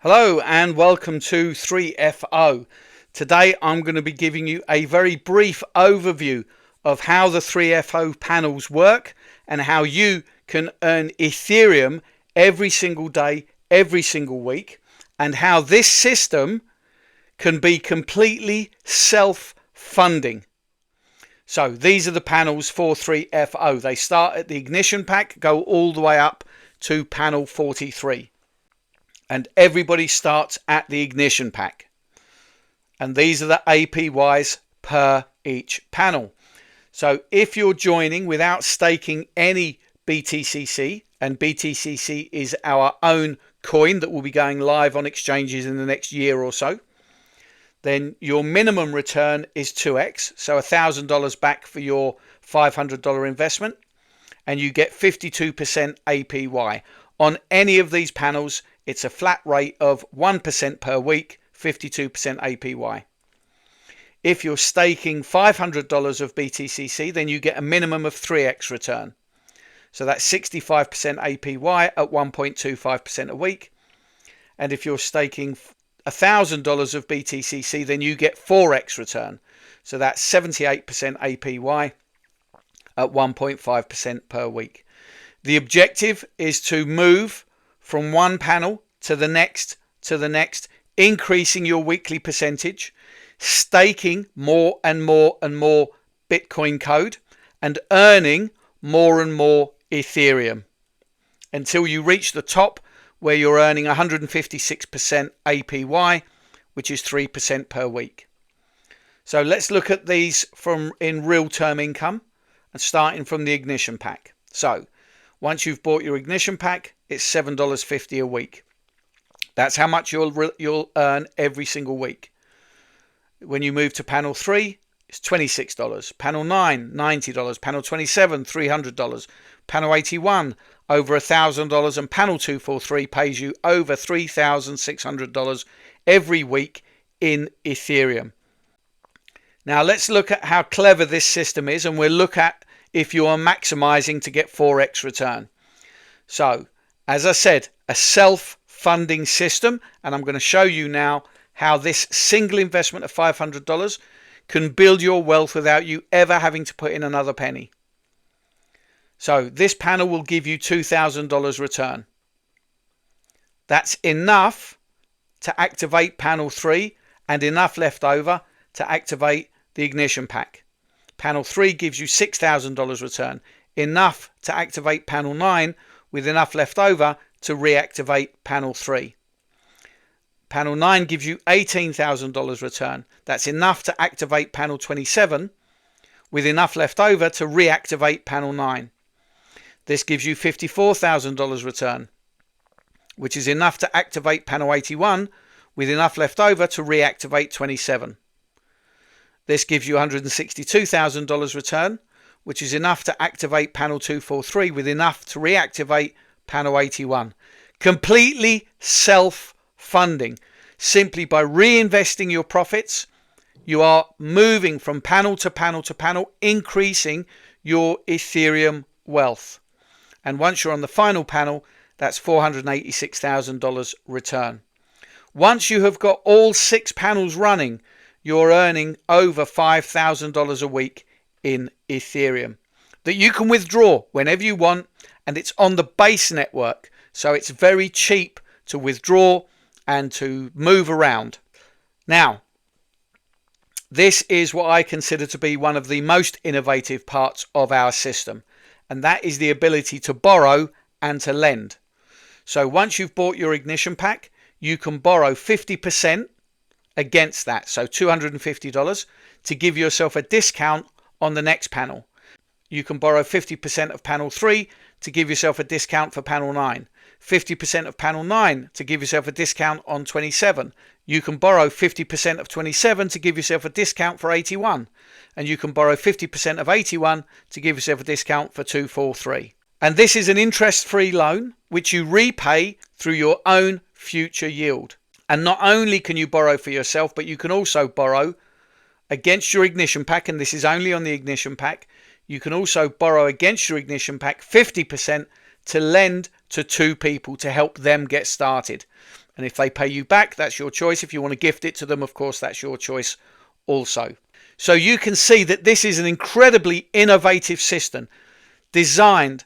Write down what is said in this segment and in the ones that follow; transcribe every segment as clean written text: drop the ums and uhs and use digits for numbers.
Hello and welcome to 3FO. Today I'm going to be giving you a very brief overview of how the 3FO panels work and how you can earn Ethereum every single day, every single week, and how this system can be completely self-funding. So these are the panels for 3FO. They start at the ignition pack, go all the way up to panel 43. And everybody starts at the ignition pack. And these are the APYs per each panel. So if you're joining without staking any BTCC, and BTCC is our own coin that will be going live on exchanges in the next year or so, then your minimum return is 2x, so $1,000 back for your $500 investment, and you get 52% APY. On any of these panels, it's a flat rate of 1% per week, 52% APY. If you're staking $500 of BTCC, then you get a minimum of 3x return. So that's 65% APY at 1.25% a week. And if you're staking $1,000 of BTCC, then you get 4x return. So that's 78% APY at 1.5% per week. The objective is to move from one panel to the next, increasing your weekly percentage, staking more and more and more Bitcoin code, and earning more and more Ethereum until you reach the top where you're earning 156% APY, which is 3% per week. So let's look at these in real term income and starting from the ignition pack. So once you've bought your ignition pack, it's $7.50 a week. That's how much you'll earn every single week. When you move to panel 3, it's $26. Panel 9, $90. Panel 27, $300. Panel 81, over $1,000. And panel 243 pays you over $3,600 every week in Ethereum. Now let's look at how clever this system is, and we'll look at if you are maximizing to get 4x return. So, as I said, a self-funding system, and I'm going to show you now how this single investment of $500 can build your wealth without you ever having to put in another penny. So this panel will give you $2,000 return. That's enough to activate panel 3 and enough left over to activate the ignition pack. Panel 3 gives you $6,000 return, enough to activate panel 9 with enough left over to reactivate panel 3. Panel 9 gives you $18,000 return. That's enough to activate panel 27 with enough left over to reactivate panel 9. This gives you $54,000 return, which is enough to activate panel 81 with enough left over to reactivate 27. This gives you $162,000 return, which is enough to activate panel 243 with enough to reactivate panel 81. Completely self-funding. Simply by reinvesting your profits, you are moving from panel to panel to panel, increasing your Ethereum wealth. And once you're on the final panel, that's $486,000 return. Once you have got all 6 panels running, you're earning over $5,000 a week in Ethereum that you can withdraw whenever you want, and it's on the base network, so it's very cheap to withdraw and to move around. Now, this is what I consider to be one of the most innovative parts of our system, and that is the ability to borrow and to lend. So once you've bought your ignition pack, you can borrow 50% against that, so $250, to give yourself a discount on the next panel. You can borrow 50% of panel 3 to give yourself a discount for panel 9, 50% of panel 9 to give yourself a discount on 27. You can borrow 50% of 27 to give yourself a discount for 81, and you can borrow 50% of 81 to give yourself a discount for 243. And this is an interest-free loan which you repay through your own future yield. And not only can you borrow for yourself, but you can also borrow against your ignition pack, and this is only on the ignition pack. You can also borrow against your ignition pack 50% to lend to 2 people to help them get started. And if they pay you back, that's your choice. If you want to gift it to them, of course, that's your choice also. So you can see that this is an incredibly innovative system designed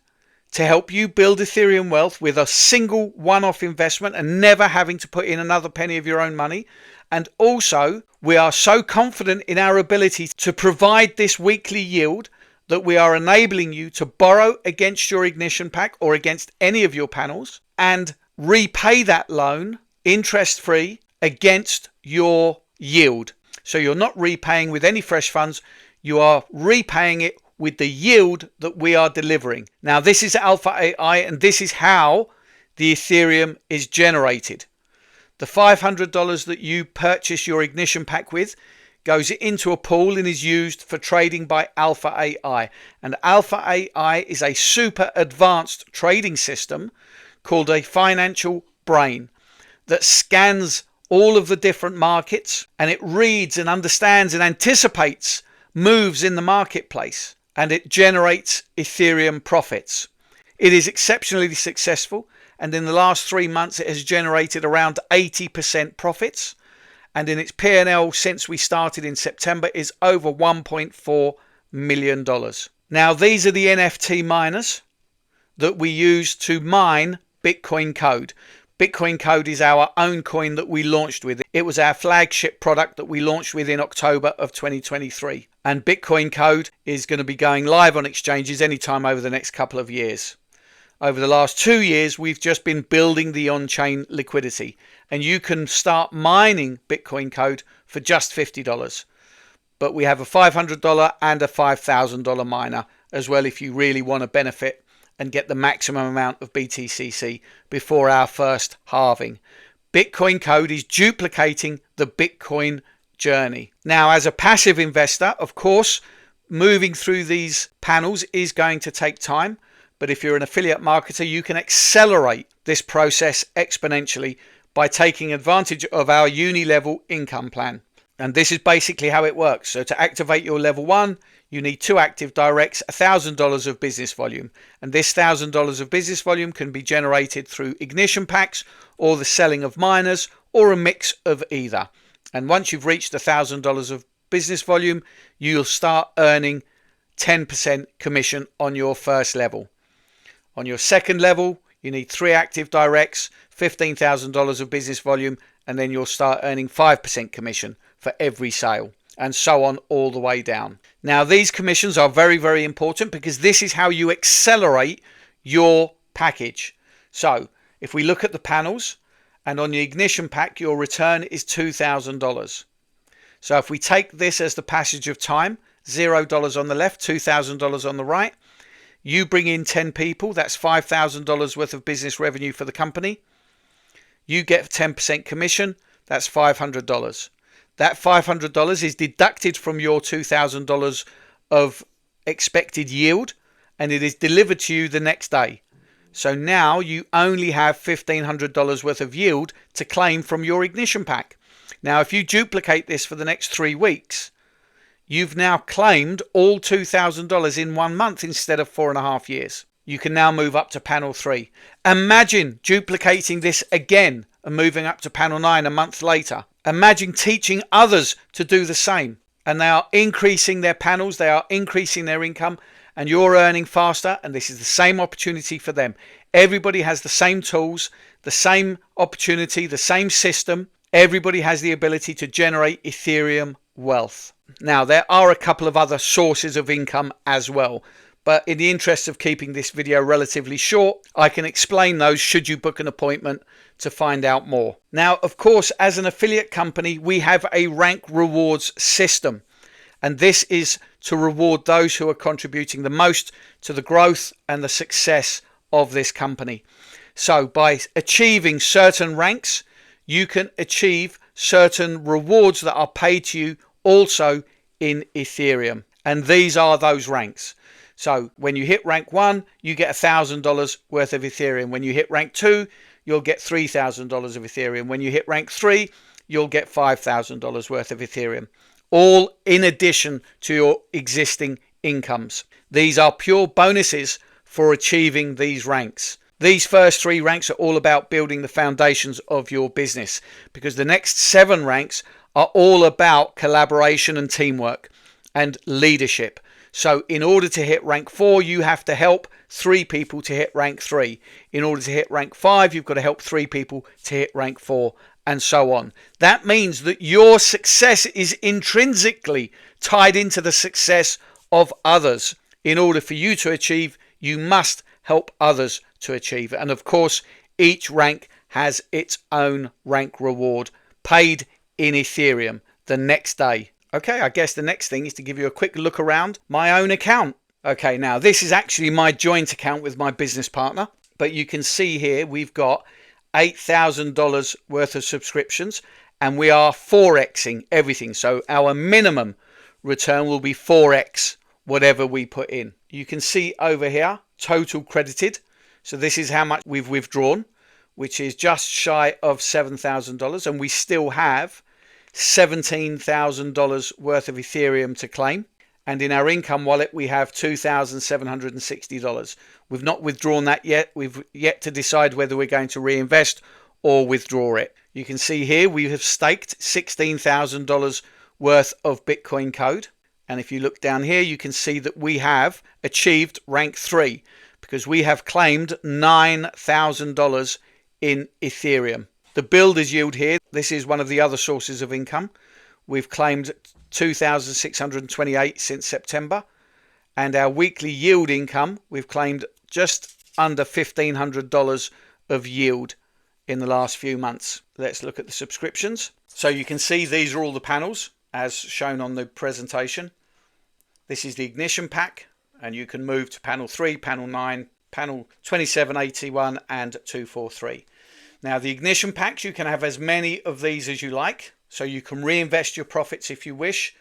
to help you build Ethereum wealth with a single one-off investment and never having to put in another penny of your own money. And also, we are so confident in our ability to provide this weekly yield that we are enabling you to borrow against your ignition pack or against any of your panels and repay that loan interest-free against your yield. So you're not repaying with any fresh funds, you are repaying it with the yield that we are delivering. Now this is Alpha AI, and this is how the Ethereum is generated. The $500 that you purchase your ignition pack with goes into a pool and is used for trading by Alpha AI. And Alpha AI is a super advanced trading system called a financial brain that scans all of the different markets, and it reads and understands and anticipates moves in the marketplace, and it generates Ethereum profits. It is exceptionally successful, and in the last 3 months it has generated around 80% profits, and in its P&L since we started in September is over $1.4 million. Now these are the NFT miners that we use to mine Bitcoin Code. Bitcoin Code is our own coin that we launched with. It was our flagship product that we launched with in October of 2023. And Bitcoin Code is going to be going live on exchanges anytime over the next couple of years. Over the last 2 years, we've just been building the on-chain liquidity. And you can start mining Bitcoin Code for just $50. But we have a $500 and a $5,000 miner as well if you really want to benefit and get the maximum amount of BTCC before our first halving. Bitcoin Code is duplicating the Bitcoin journey. Now, as a passive investor, of course, moving through these panels is going to take time. But if you're an affiliate marketer, you can accelerate this process exponentially by taking advantage of our uni-level income plan. And this is basically how it works. So to activate your level 1, you need 2 active directs, $1,000 of business volume. And this $1,000 of business volume can be generated through ignition packs or the selling of miners or a mix of either. And once you've reached $1,000 of business volume, you'll start earning 10% commission on your first level. On your second level, you need 3 active directs, $15,000 of business volume, and then you'll start earning 5% commission for every sale, and so on all the way down. Now these commissions are very, very important because this is how you accelerate your package. So if we look at the panels, and on the ignition pack your return is $2,000. So if we take this as the passage of time, $0 on the left, $2,000 on the right, you bring in 10 people, that's $5,000 worth of business revenue for the company. You get 10% commission, that's $500. That $500 is deducted from your $2,000 of expected yield, and it is delivered to you the next day. So now you only have $1,500 worth of yield to claim from your ignition pack. Now, if you duplicate this for the next 3 weeks, you've now claimed all $2,000 in 1 month instead of 4.5 years. You can now move up to panel 3. Imagine duplicating this again and moving up to panel 9 a month later. Imagine teaching others to do the same, and they are increasing their panels, they are increasing their income, and you're earning faster, and this is the same opportunity for them. Everybody has the same tools, the same opportunity, the same system. Everybody has the ability to generate Ethereum wealth. Now, there are a couple of other sources of income as well, but in the interest of keeping this video relatively short, I can explain those should you book an appointment to find out more. Now, of course, as an affiliate company, we have a rank rewards system, and this is to reward those who are contributing the most to the growth and the success of this company. So by achieving certain ranks, you can achieve certain rewards that are paid to you also in Ethereum, and these are those ranks. So when you hit rank 1, you get $1,000 worth of Ethereum. When you hit rank 2, you'll get $3,000 of Ethereum. When you hit rank 3, you'll get $5,000 worth of Ethereum, all in addition to your existing incomes. These are pure bonuses for achieving these ranks. These first 3 ranks are all about building the foundations of your business, because the next 7 ranks are all about collaboration and teamwork and leadership. So in order to hit rank 4, you have to help 3 people to hit rank 3. In order to hit rank 5, you've got to help 3 people to hit rank 4, and so on. That means that your success is intrinsically tied into the success of others. In order for you to achieve, you must help others to achieve. And of course, each rank has its own rank reward, paid in Ethereum the next day. Okay, I guess the next thing is to give you a quick look around my own account. Okay, now this is actually my joint account with my business partner, but you can see here we've got $8,000 worth of subscriptions, and we are 4xing everything. So our minimum return will be 4x whatever we put in. You can see over here total credited. So this is how much we've withdrawn, which is just shy of $7,000, and we still have $17,000 worth of Ethereum to claim. And in our income wallet, we have $2,760. We've not withdrawn that yet. We've yet to decide whether we're going to reinvest or withdraw it. You can see here we have staked $16,000 worth of Bitcoin code. And if you look down here, you can see that we have achieved rank 3 because we have claimed $9,000 in Ethereum. The builder's yield here, this is one of the other sources of income. We've claimed 2,628 since September, and our weekly yield income, we've claimed just under $1,500 of yield in the last few months. Let's look at the subscriptions. So you can see these are all the panels as shown on the presentation. This is the ignition pack, and you can move to panel 3, panel 9, panel 2781 and 243. Now the ignition packs, you can have as many of these as you like. So you can reinvest your profits if you wish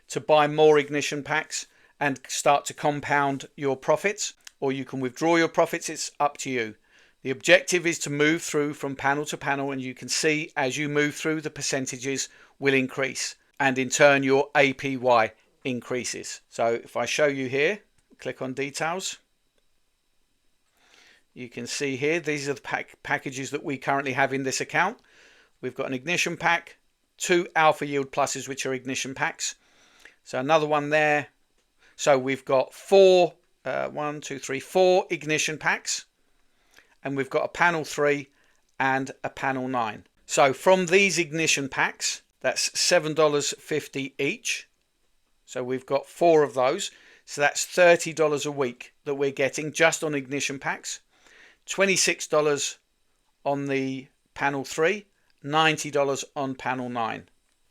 to buy more ignition packs and start to compound your profits, or you can withdraw your profits. It's up to you. The objective is to move through from panel to panel, and you can see as you move through the percentages will increase, and in turn your APY increases. So if I show you here, click on details, you can see here these are the packages that we currently have in this account. We've got an ignition pack, 2 alpha yield pluses, which are ignition packs. So another one there. So we've got 4 ignition packs, and we've got a panel 3 and a panel 9. So from these ignition packs, that's $7.50 each. So we've got 4 of those. So that's $30 a week that we're getting just on ignition packs. $26 on the panel 3. $90 on panel 9,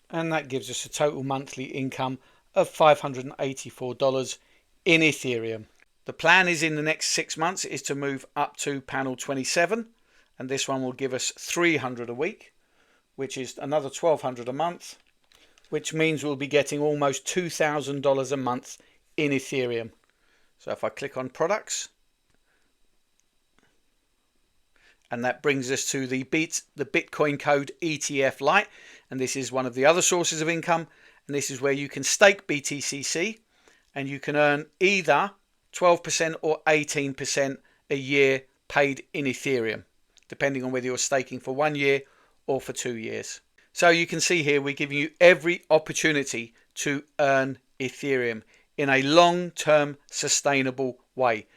and that gives us a total monthly income of $584 in Ethereum. The plan is in the next 6 months is to move up to panel 27, and this one will give us $300 a week, which is another $1,200 a month, which means we'll be getting almost $2,000 a month in Ethereum. So if I click on products, and that brings us to the Bitcoin Code ETF Lite, and this is one of the other sources of income, and this is where you can stake BTCC and you can earn either 12% or 18% a year paid in Ethereum, depending on whether you're staking for 1 year or for 2 years. So you can see here we're giving you every opportunity to earn Ethereum in a long-term sustainable way.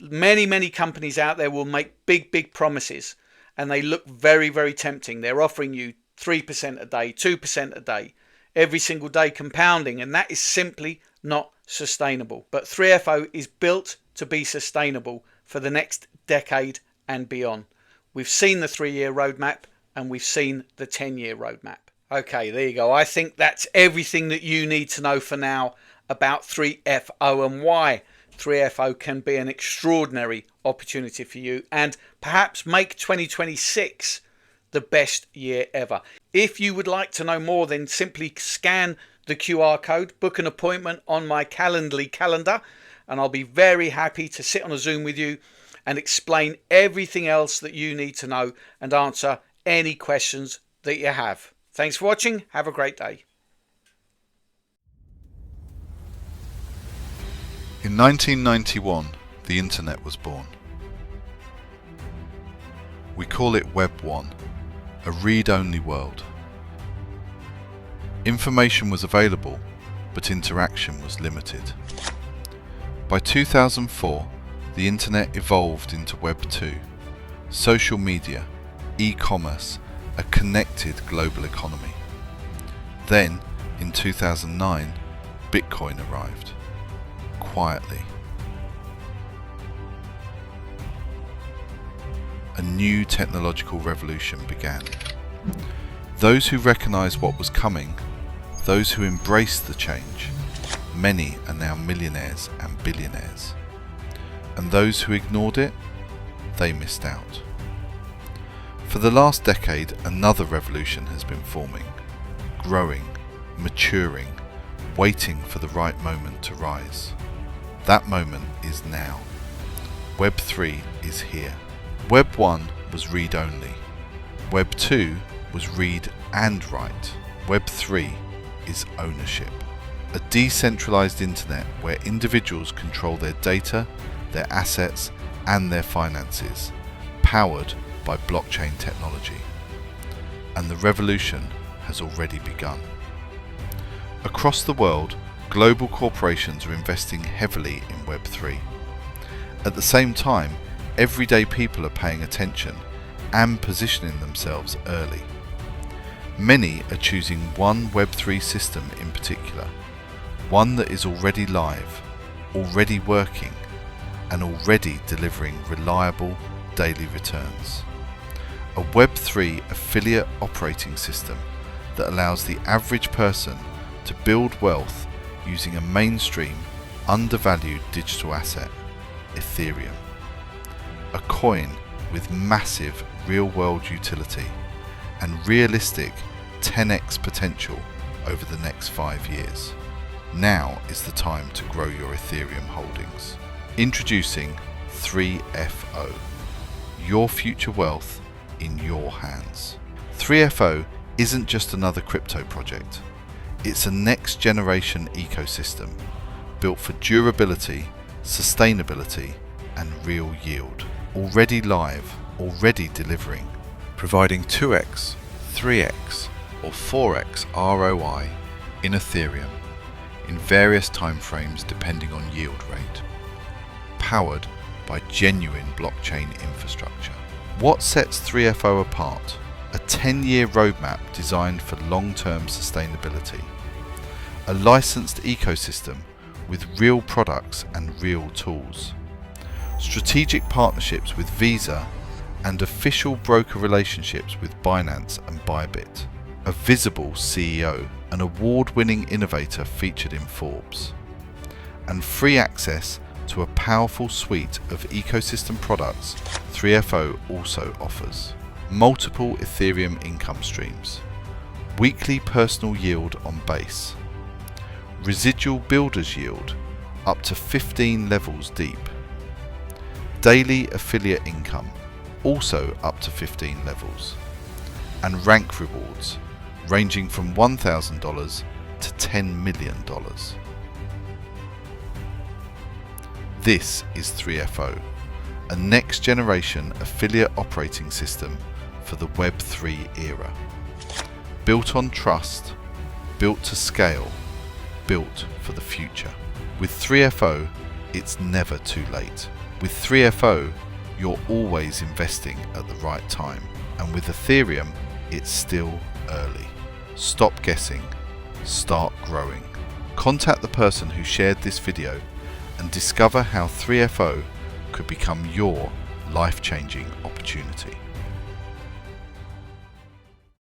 Many companies out there will make big promises, and they look very tempting. They're offering you 3% a day, 2% a day, every single day compounding, and that is simply not sustainable. But 3FO is built to be sustainable for the next decade and beyond. We've seen the 3-year roadmap, and we've seen the 10-year roadmap. Okay, there you go. I think that's everything that you need to know for now about 3FO and why 3FO can be an extraordinary opportunity for you, and perhaps make 2026 the best year ever. If you would like to know more, then simply scan the QR code, book an appointment on my Calendly calendar, and I'll be very happy to sit on a Zoom with you and explain everything else that you need to know and answer any questions that you have. Thanks for watching. Have a great day. In 1991, the internet was born. We call it Web 1, a read-only world. Information was available, but interaction was limited. By 2004, the internet evolved into Web 2, social media, e-commerce, a connected global economy. Then, in 2009, Bitcoin arrived, quietly. A new technological revolution began. Those who recognized what was coming, those who embraced the change, many are now millionaires and billionaires. And those who ignored it, they missed out. For the last decade, another revolution has been forming, growing, maturing, waiting for the right moment to rise. That moment is now. Web 3 is here. Web 1 was read-only. Web 2 was read and write. Web 3 is ownership. A decentralized internet where individuals control their data, their assets, and their finances, powered by blockchain technology. And the revolution has already begun. Across the world, global corporations are investing heavily in Web 3. At the same time, everyday people are paying attention and positioning themselves early. Many are choosing one Web 3 system in particular, one that is already live, already working, and already delivering reliable daily returns. A Web 3 affiliate operating system that allows the average person to build wealth using a mainstream, undervalued digital asset, Ethereum. A coin with massive real-world utility and realistic 10x potential over the next 5 years. Now is the time to grow your Ethereum holdings. Introducing 3FO, your future wealth in your hands. 3FO isn't just another crypto project. It's a next generation ecosystem built for durability, sustainability, and real yield. Already live, already delivering, providing 2x, 3x, or 4x ROI in Ethereum in various timeframes depending on yield rate, powered by genuine blockchain infrastructure. What sets 3FO apart? A 10-year roadmap designed for long-term sustainability, a licensed ecosystem with real products and real tools, strategic partnerships with Visa and official broker relationships with Binance and Bybit, a visible CEO, an award-winning innovator featured in Forbes, and free access to a powerful suite of ecosystem products 3FO also offers. Multiple Ethereum income streams, weekly personal yield on base, residual builder's yield up to 15 levels deep, daily affiliate income also up to 15 levels, and rank rewards ranging from $1,000 to $10 million. This is 3FO, a next generation affiliate operating system for the Web 3 era. Built on trust, built to scale, built for the future. With 3FO, it's never too late. With 3FO, you're always investing at the right time. And with Ethereum, it's still early. Stop guessing, start growing. Contact the person who shared this video and discover how 3FO could become your life-changing opportunity.